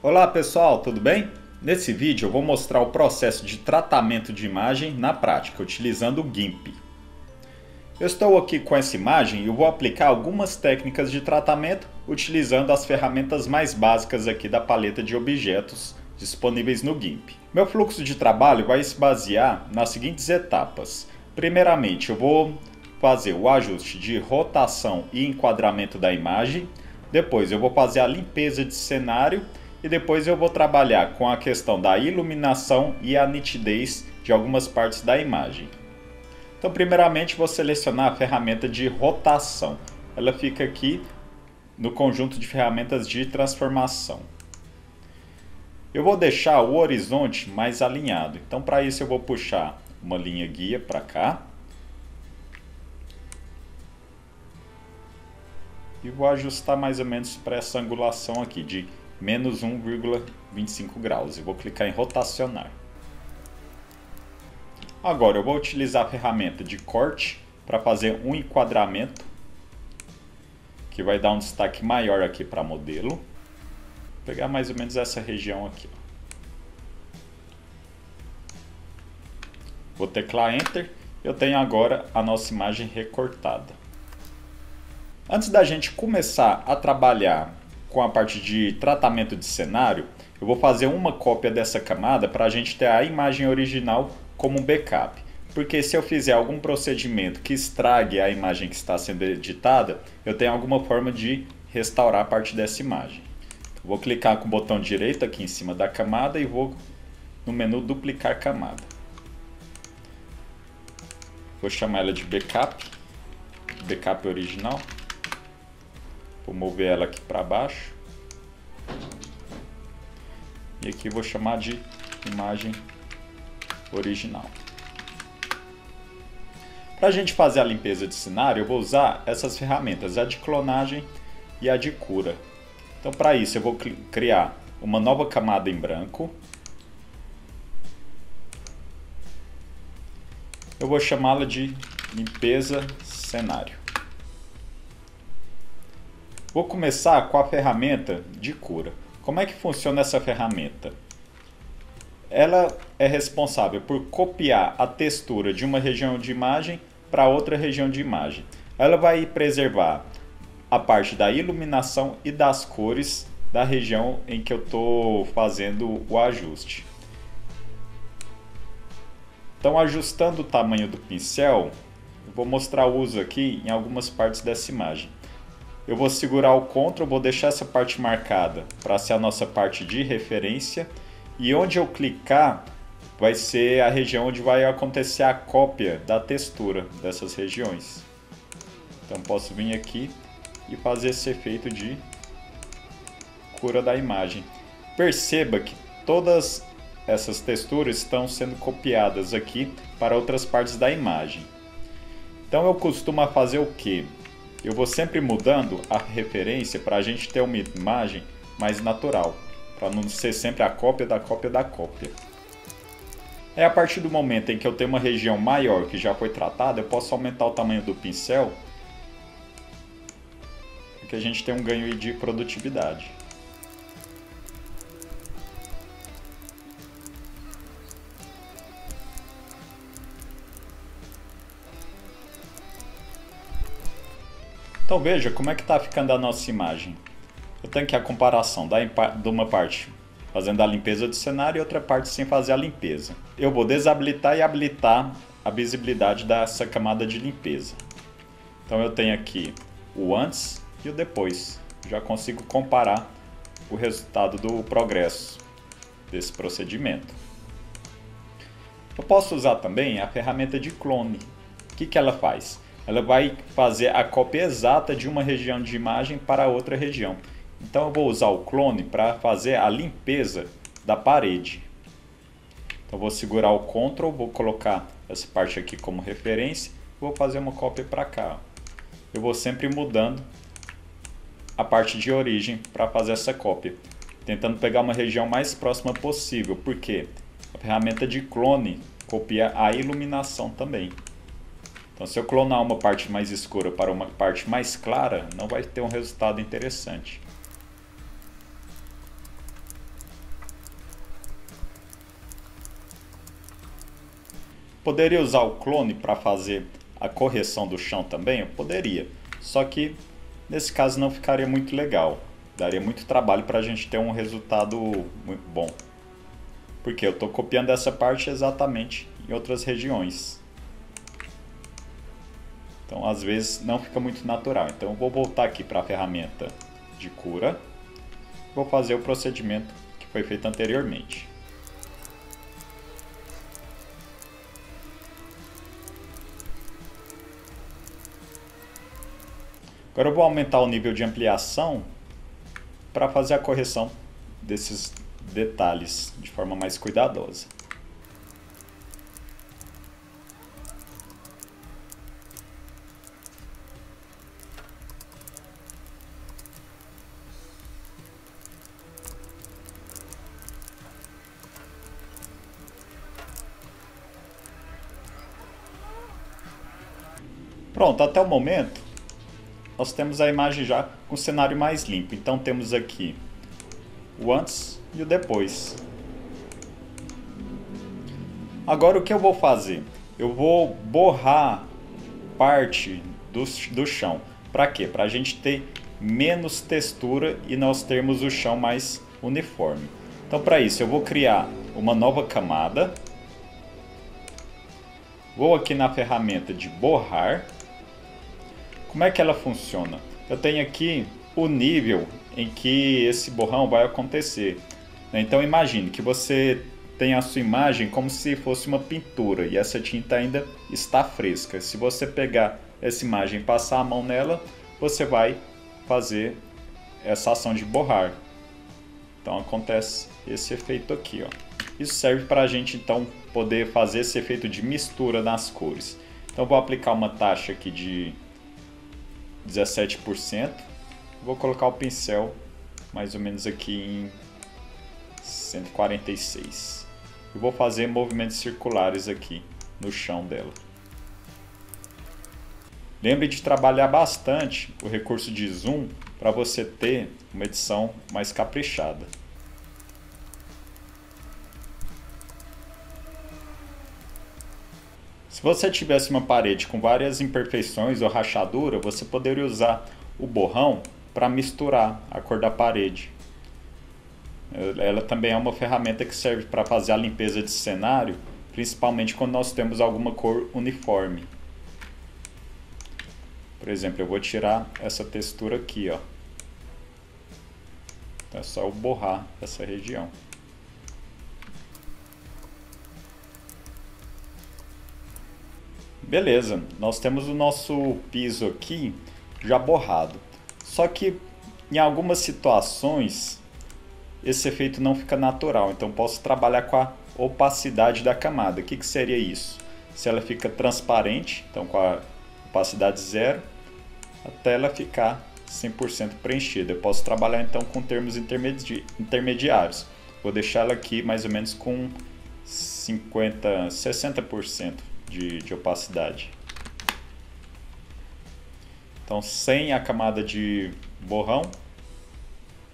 Olá pessoal, tudo bem? Nesse vídeo eu vou mostrar o processo de tratamento de imagem na prática, utilizando o GIMP. Eu estou aqui com essa imagem e eu vou aplicar algumas técnicas de tratamento utilizando as ferramentas mais básicas aqui da paleta de objetos disponíveis no GIMP. Meu fluxo de trabalho vai se basear nas seguintes etapas. Primeiramente, eu vou fazer o ajuste de rotação e enquadramento da imagem. Depois eu vou fazer a limpeza de cenário. E depois eu vou trabalhar com a questão da iluminação e a nitidez de algumas partes da imagem. Então, primeiramente, vou selecionar a ferramenta de rotação. Ela fica aqui no conjunto de ferramentas de transformação. Eu vou deixar o horizonte mais alinhado. Então, para isso, eu vou puxar uma linha guia para cá. E vou ajustar mais ou menos para essa angulação aqui de menos 1,25 graus. Eu vou clicar em rotacionar. Agora eu vou utilizar a ferramenta de corte para fazer um enquadramento que vai dar um destaque maior aqui para modelo. Vou pegar mais ou menos essa região aqui. Vou teclar Enter. Eu tenho agora a nossa imagem recortada. Antes da gente começar a trabalhar com a parte de tratamento de cenário, eu vou fazer uma cópia dessa camada para a gente ter a imagem original como um backup. Porque se eu fizer algum procedimento que estrague a imagem que está sendo editada, eu tenho alguma forma de restaurar a parte dessa imagem. Vou clicar com o botão direito aqui em cima da camada e vou no menu duplicar camada. Vou chamar ela de backup original. Vou mover ela aqui para baixo. E aqui vou chamar de imagem original. Para a gente fazer a limpeza de cenário, eu vou usar essas ferramentas, a de clonagem e a de cura. Então, para isso, eu vou criar uma nova camada em branco. Eu vou chamá-la de limpeza cenário. Vou começar com a ferramenta de cura. Como é que funciona essa ferramenta? Ela é responsável por copiar a textura de uma região de imagem para outra região de imagem. Ela vai preservar a parte da iluminação e das cores da região em que eu estou fazendo o ajuste. Então, ajustando o tamanho do pincel, eu vou mostrar o uso aqui em algumas partes dessa imagem. Eu vou segurar o Ctrl, vou deixar essa parte marcada para ser a nossa parte de referência. E onde eu clicar vai ser a região onde vai acontecer a cópia da textura dessas regiões. Então posso vir aqui e fazer esse efeito de cura da imagem. Perceba que todas essas texturas estão sendo copiadas aqui para outras partes da imagem. Então eu costumo fazer o quê? Eu vou sempre mudando a referência para a gente ter uma imagem mais natural, para não ser sempre a cópia da cópia da cópia. É a partir do momento em que eu tenho uma região maior que já foi tratada, eu posso aumentar o tamanho do pincel, porque a gente tem um ganho de produtividade. Então veja como é que está ficando a nossa imagem. Eu tenho aqui a comparação de uma parte fazendo a limpeza do cenário e outra parte sem fazer a limpeza. Eu vou desabilitar e habilitar a visibilidade dessa camada de limpeza. Então eu tenho aqui o antes e o depois. Já consigo comparar o resultado do progresso desse procedimento. Eu posso usar também a ferramenta de clone. O que ela faz? Ela vai fazer a cópia exata de uma região de imagem para outra região. Então eu vou usar o clone para fazer a limpeza da parede. Então eu vou segurar o Ctrl, vou colocar essa parte aqui como referência, vou fazer uma cópia para cá. Eu vou sempre mudando a parte de origem para fazer essa cópia, tentando pegar uma região mais próxima possível, porque a ferramenta de clone copia a iluminação também. Então, se eu clonar uma parte mais escura para uma parte mais clara, não vai ter um resultado interessante. Poderia usar o clone para fazer a correção do chão também? Eu poderia, só que nesse caso não ficaria muito legal. Daria muito trabalho para a gente ter um resultado muito bom. Porque eu estou copiando essa parte exatamente em outras regiões. Então às vezes não fica muito natural. Então eu vou voltar aqui para a ferramenta de cura. Vou fazer o procedimento que foi feito anteriormente. Agora eu vou aumentar o nível de ampliação para fazer a correção desses detalhes de forma mais cuidadosa. Pronto, até o momento nós temos a imagem já com o cenário mais limpo. Então temos aqui o antes e o depois. Agora o que eu vou fazer? Eu vou borrar parte do chão. Para quê? Para a gente ter menos textura e nós termos o chão mais uniforme. Então para isso eu vou criar uma nova camada. Vou aqui na ferramenta de borrar. Como é que ela funciona? Eu tenho aqui o nível em que esse borrão vai acontecer. Então imagine que você tem a sua imagem como se fosse uma pintura e essa tinta ainda está fresca. Se você pegar essa imagem e passar a mão nela, você vai fazer essa ação de borrar. Então acontece esse efeito aqui, ó. Isso serve para a gente então poder fazer esse efeito de mistura nas cores. Então vou aplicar uma taxa aqui de 17%. Vou colocar o pincel mais ou menos aqui em 146. E vou fazer movimentos circulares aqui no chão dela. Lembre de trabalhar bastante o recurso de zoom para você ter uma edição mais caprichada. Se você tivesse uma parede com várias imperfeições ou rachadura, você poderia usar o borrão para misturar a cor da parede. Ela também é uma ferramenta que serve para fazer a limpeza de cenário, principalmente quando nós temos alguma cor uniforme. Por exemplo, eu vou tirar essa textura aqui, ó. Então é só eu borrar essa região. Beleza, nós temos o nosso piso aqui já borrado. Só que em algumas situações esse efeito não fica natural, então posso trabalhar com a opacidade da camada. O que seria isso? Se ela fica transparente, então com a opacidade 0, até ela ficar 100% preenchida. Eu posso trabalhar então com termos intermediários. Vou deixar ela aqui mais ou menos com 60% de opacidade. Então sem a camada de borrão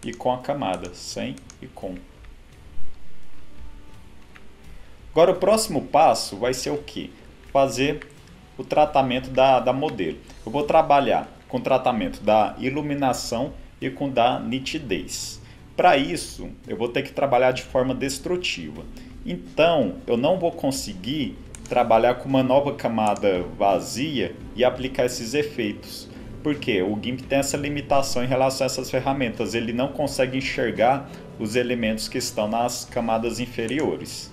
e com a camada, sem e com. Agora o próximo passo vai ser o que? Fazer o tratamento da modelo. Eu vou trabalhar com o tratamento da iluminação e com da nitidez. Para isso eu vou ter que trabalhar de forma destrutiva. Então eu não vou conseguir trabalhar com uma nova camada vazia e aplicar esses efeitos. Porque o GIMP tem essa limitação em relação a essas ferramentas. Ele não consegue enxergar os elementos que estão nas camadas inferiores.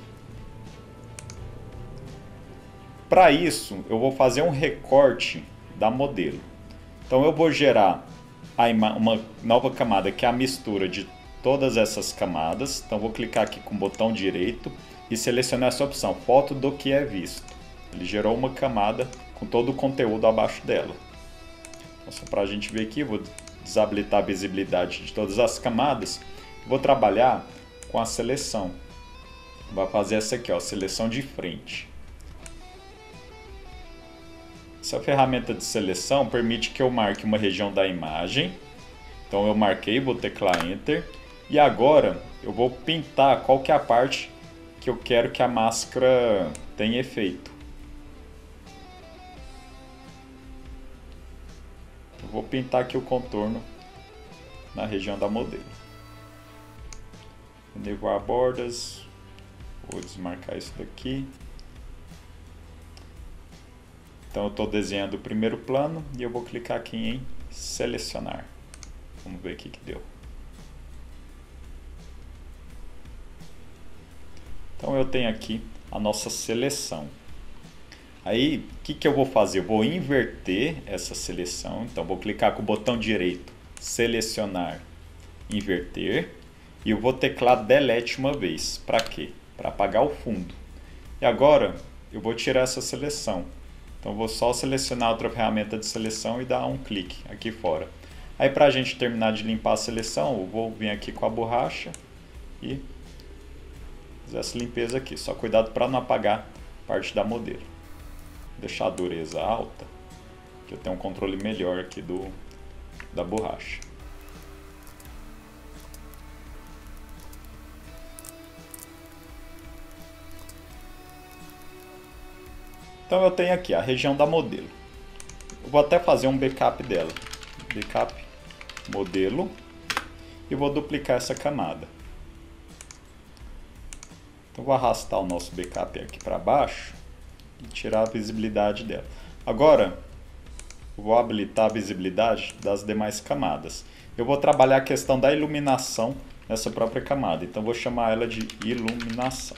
Para isso, eu vou fazer um recorte da modelo. Então eu vou gerar uma nova camada que é a mistura de todas essas camadas. Então vou clicar aqui com o botão direito e selecionar essa opção, foto do que é visto. Ele gerou uma camada com todo o conteúdo abaixo dela. Então, só para a gente ver aqui, vou desabilitar a visibilidade de todas as camadas. Vou trabalhar com a seleção. Vou fazer essa aqui, ó, seleção de frente. Essa ferramenta de seleção permite que eu marque uma região da imagem. Então eu marquei, vou teclar Enter. E agora eu vou pintar qual que é a parte que eu quero que a máscara tenha efeito. Eu vou pintar aqui o contorno na região da modelo. Nevar bordas, vou desmarcar isso daqui. Então eu estou desenhando o primeiro plano e eu vou clicar aqui em selecionar. Vamos ver o que deu. Então eu tenho aqui a nossa seleção. Aí o que eu vou fazer? Eu vou inverter essa seleção. Então vou clicar com o botão direito, selecionar, inverter. E eu vou teclar delete uma vez. Para quê? Para apagar o fundo. E agora eu vou tirar essa seleção. Então vou só selecionar outra ferramenta de seleção e dar um clique aqui fora. Aí para a gente terminar de limpar a seleção, eu vou vir aqui com a borracha e fazer essa limpeza aqui. Só cuidado para não apagar parte da modelo. Vou deixar a dureza alta, que eu tenho um controle melhor aqui da borracha. Então eu tenho aqui a região da modelo. Eu vou até fazer um backup dela. Backup modelo. E vou duplicar essa camada. Então vou arrastar o nosso backup aqui para baixo e tirar a visibilidade dela. Agora eu vou habilitar a visibilidade das demais camadas. Eu vou trabalhar a questão da iluminação nessa própria camada. Então vou chamar ela de iluminação.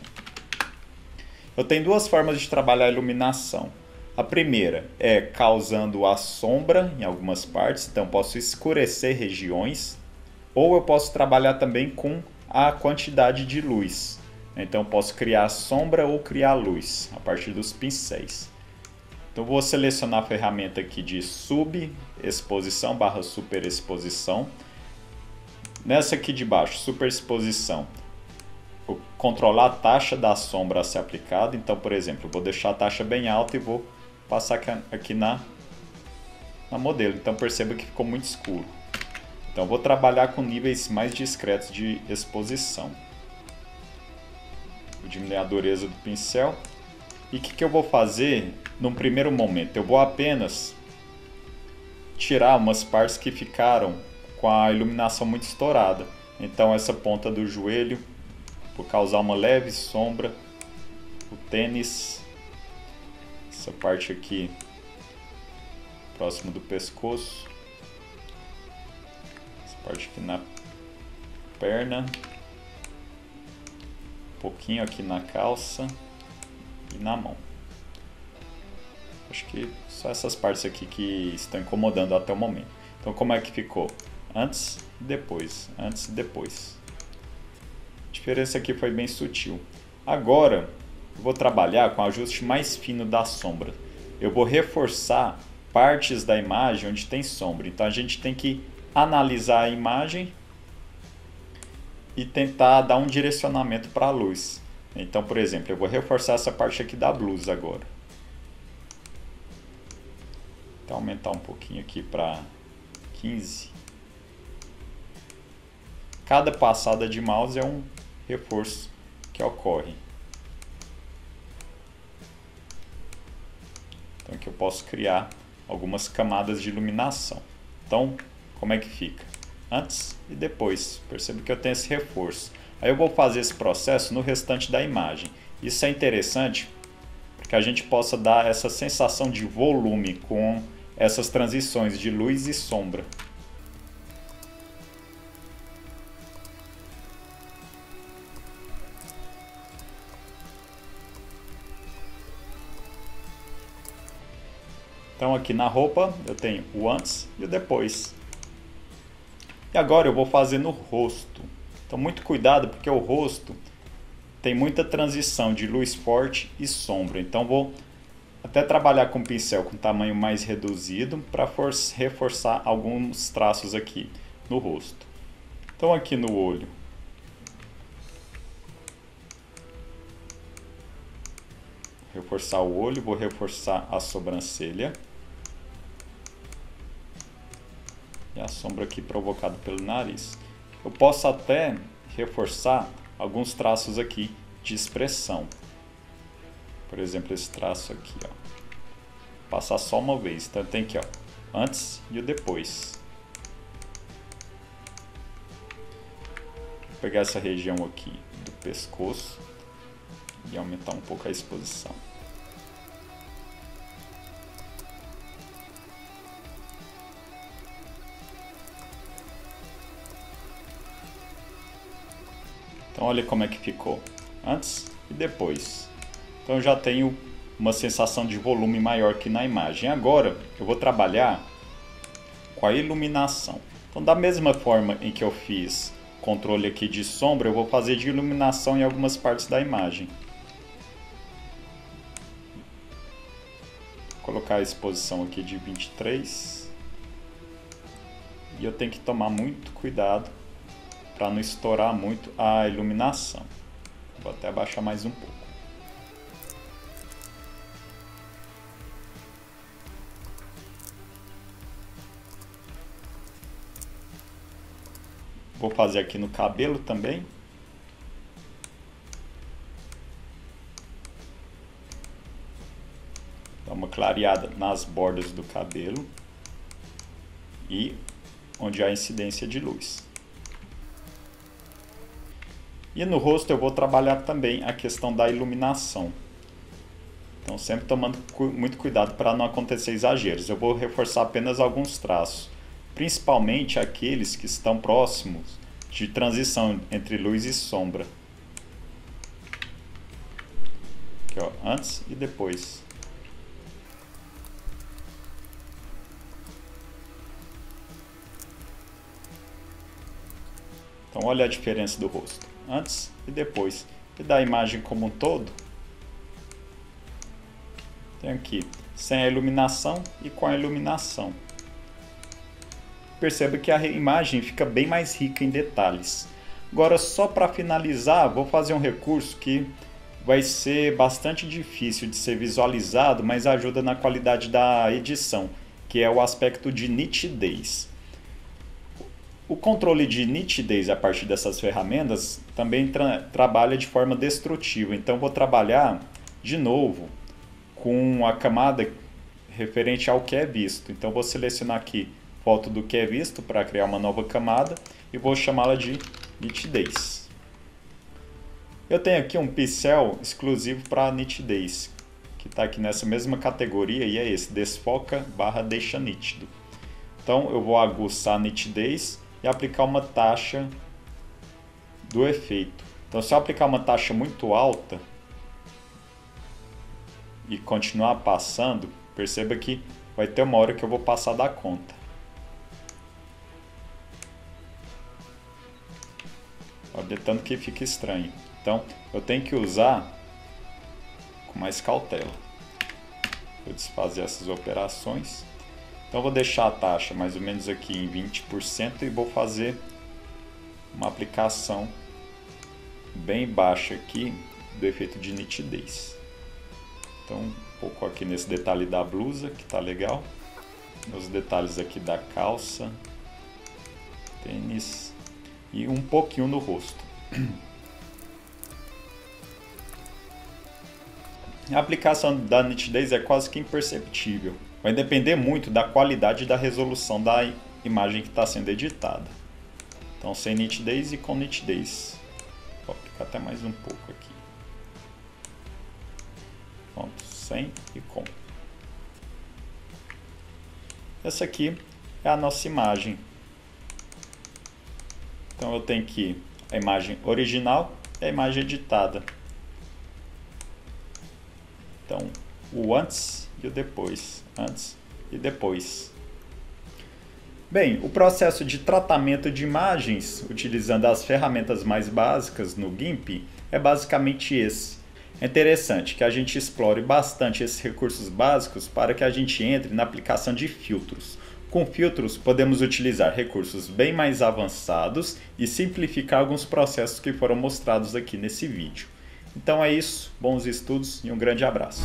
Eu tenho duas formas de trabalhar a iluminação. A primeira é causando a sombra em algumas partes, então posso escurecer regiões, ou eu posso trabalhar também com a quantidade de luz. Então posso criar sombra ou criar luz a partir dos pincéis. Então vou selecionar a ferramenta aqui de subexposição / superexposição. Nessa aqui de baixo, superexposição, vou controlar a taxa da sombra a ser aplicada. Então, por exemplo, eu vou deixar a taxa bem alta e vou passar aqui na modelo. Então perceba que ficou muito escuro. Então vou trabalhar com níveis mais discretos de exposição. Vou diminuir a dureza do pincel. E o que eu vou fazer num primeiro momento? Eu vou apenas tirar umas partes que ficaram com a iluminação muito estourada. Então essa ponta do joelho, vou causar uma leve sombra. O tênis, essa parte aqui próximo do pescoço, essa parte aqui na perna, um pouquinho aqui na calça e na mão. Acho que só essas partes aqui que estão incomodando até o momento. Então como é que ficou? Antes e depois, antes e depois. A diferença aqui foi bem sutil. Agora eu vou trabalhar com o ajuste mais fino da sombra. Eu vou reforçar partes da imagem onde tem sombra. Então a gente tem que analisar a imagem e tentar dar um direcionamento para a luz. Então, por exemplo, eu vou reforçar essa parte aqui da blusa agora. Então aumentar um pouquinho aqui para 15. Cada passada de mouse é um reforço que ocorre. Então aqui eu posso criar algumas camadas de iluminação. Então, como é que fica? Antes e depois. Percebe que eu tenho esse reforço. Aí eu vou fazer esse processo no restante da imagem. Isso é interessante porque a gente possa dar essa sensação de volume com essas transições de luz e sombra. Então aqui na roupa eu tenho o antes e o depois. E agora eu vou fazer no rosto. Então muito cuidado porque o rosto tem muita transição de luz forte e sombra. Então vou até trabalhar com pincel com tamanho mais reduzido para reforçar alguns traços aqui no rosto. Então aqui no olho. Reforçar o olho, vou reforçar a sobrancelha. E a sombra aqui provocada pelo nariz. Eu posso até reforçar alguns traços aqui de expressão. Por exemplo, esse traço aqui, ó. Passar só uma vez. Então tem aqui, ó, antes e o depois. Vou pegar essa região aqui do pescoço e aumentar um pouco a exposição. Então olha como é que ficou antes e depois. Então eu já tenho uma sensação de volume maior aqui na imagem. Agora eu vou trabalhar com a iluminação. Então da mesma forma em que eu fiz controle aqui de sombra, eu vou fazer de iluminação em algumas partes da imagem. Vou colocar a exposição aqui de 23. E eu tenho que tomar muito cuidado para não estourar muito a iluminação. Vou até abaixar mais um pouco. Vou fazer aqui no cabelo também. Dá uma clareada nas bordas do cabelo e onde há incidência de luz. E no rosto eu vou trabalhar também a questão da iluminação. Então sempre tomando muito cuidado para não acontecer exageros. Eu vou reforçar apenas alguns traços, principalmente aqueles que estão próximos de transição entre luz e sombra. Aqui, ó, antes e depois. Então olha a diferença do rosto, antes e depois. E da imagem como um todo, tem aqui sem a iluminação e com a iluminação. Perceba que a imagem fica bem mais rica em detalhes. Agora, só para finalizar, vou fazer um recurso que vai ser bastante difícil de ser visualizado, mas ajuda na qualidade da edição, que é o aspecto de nitidez. O controle de nitidez a partir dessas ferramentas também trabalha de forma destrutiva. Então vou trabalhar de novo com a camada referente ao que é visto. Então vou selecionar aqui foto do que é visto para criar uma nova camada e vou chamá-la de nitidez. Eu tenho aqui um pincel exclusivo para nitidez, que está aqui nessa mesma categoria e é esse, desfoca / deixa nítido. Então eu vou aguçar a nitidez e aplicar uma taxa do efeito. Então se eu aplicar uma taxa muito alta e continuar passando, perceba que vai ter uma hora que eu vou passar da conta. Olha, tanto que fica estranho. Então eu tenho que usar com mais cautela. Vou desfazer essas operações. Então vou deixar a taxa mais ou menos aqui em 20% e vou fazer uma aplicação bem baixa aqui do efeito de nitidez. Então um pouco aqui nesse detalhe da blusa, que tá legal. Os detalhes aqui da calça, tênis e um pouquinho no rosto. A aplicação da nitidez é quase que imperceptível. Vai depender muito da qualidade e da resolução da imagem que está sendo editada. Então sem nitidez e com nitidez. Vou aplicar até mais um pouco aqui. Pronto, sem e com. Essa aqui é a nossa imagem. Então eu tenho aqui a imagem original e a imagem editada. Então o antes e o depois. Antes e depois. Bem, o processo de tratamento de imagens utilizando as ferramentas mais básicas no GIMP é basicamente esse. É interessante que a gente explore bastante esses recursos básicos para que a gente entre na aplicação de filtros. Com filtros podemos utilizar recursos bem mais avançados e simplificar alguns processos que foram mostrados aqui nesse vídeo. Então é isso, bons estudos e um grande abraço.